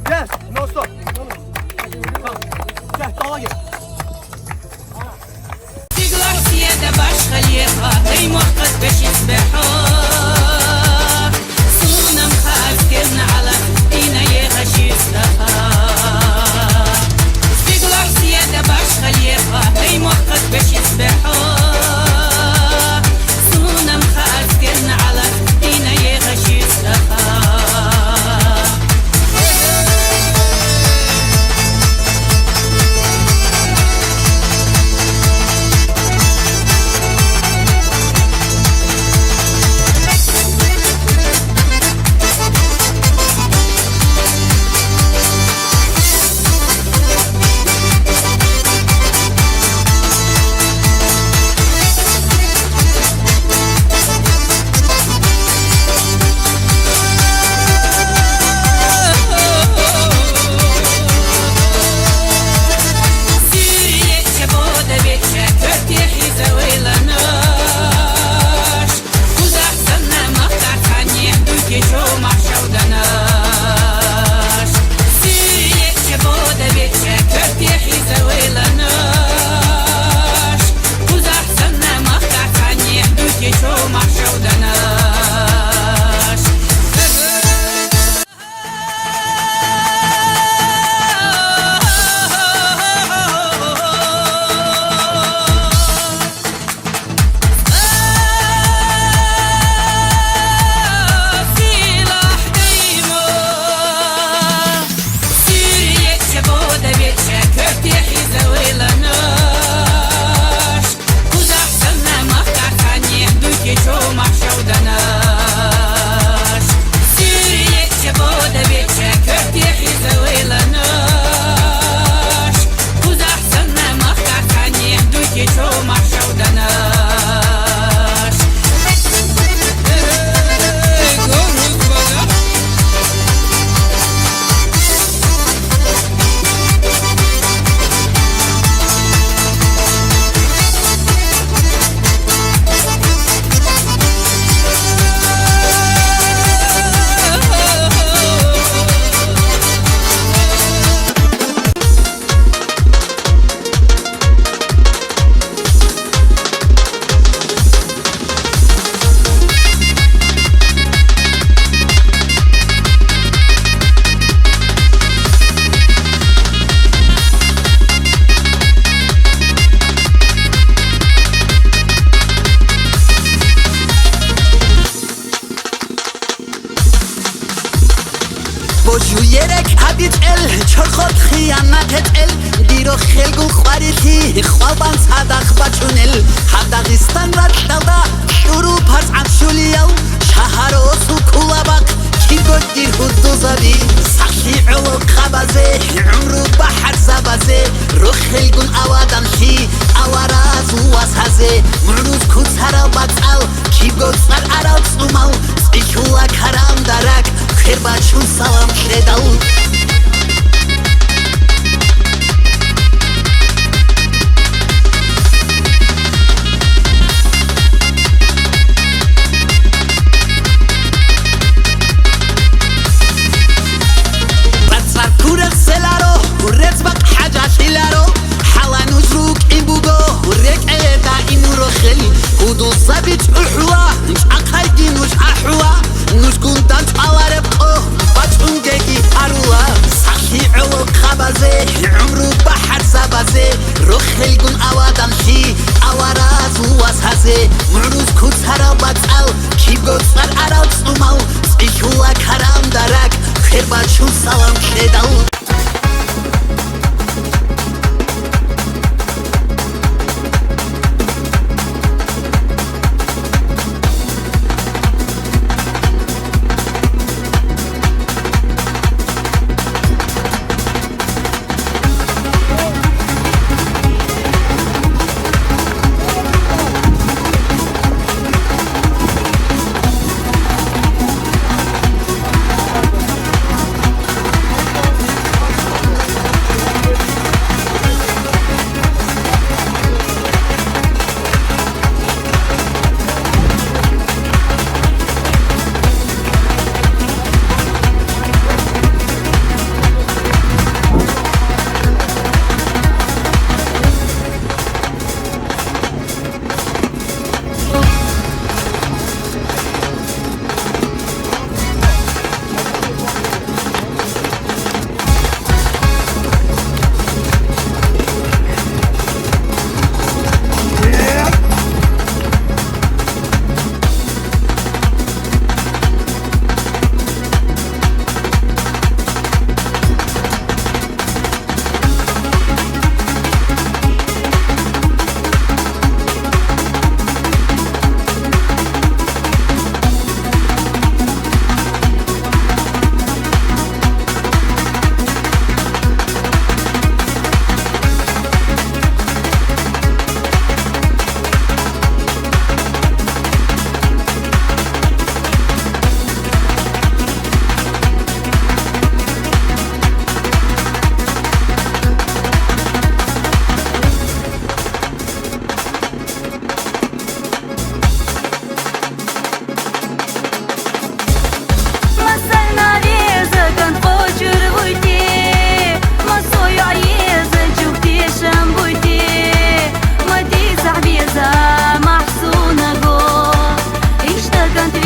Gel. No stop. Tamam. Gel dala gel. تقلع سيادة باش خليها أي موقت باش يسبحها صونا مخاز كرنا على إينا يغشي يسلها تقلع سيادة باش خليها أي موقت باش يسبحها صونا مخاز كرنا على إينا يغشي يسلها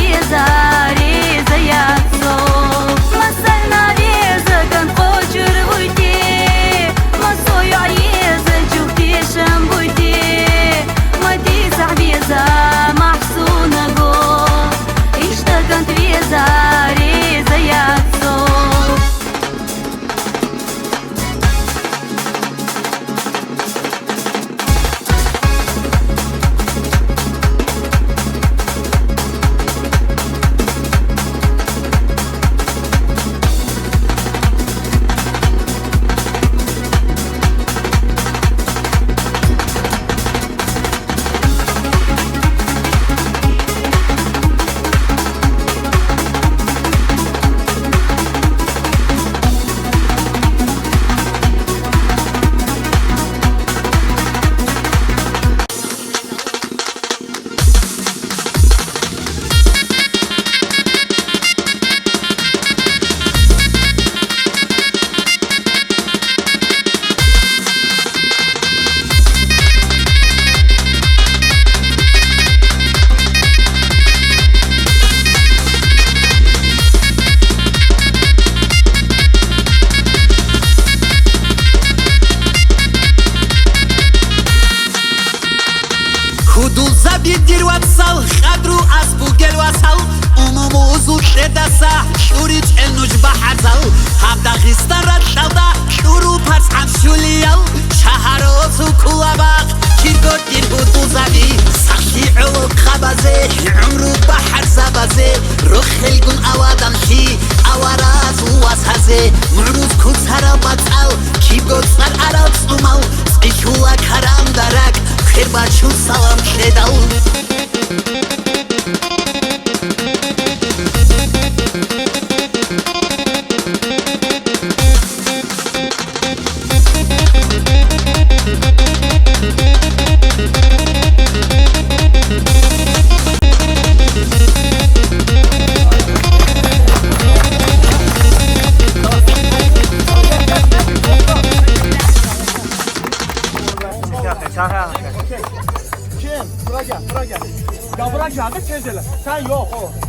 visa riza yatso Masana riza kan qochur buyti Masoya riza jukti sham buyti Madi sahbiza mahsuna go Ishtakant visa riza yatso Худул забидир ватсал, хадру азбугел васал Умумузу шедаса, шурич элнуж бахазал Хавдағистан радшалда, шуру парс амшулиял Шахарозу кулабақ, киргот дир худул заби Сахши улук хабазе, умру бахар забазе Рух хелгун авадан хи, аваразу васазе Мурuz куцара бацал, киргот сар арал цумал Цикула карам дарак, Хербачу салам шедал Kim? Bura gel, bura gel. Ya bura geldi tez elə. Sen yok o.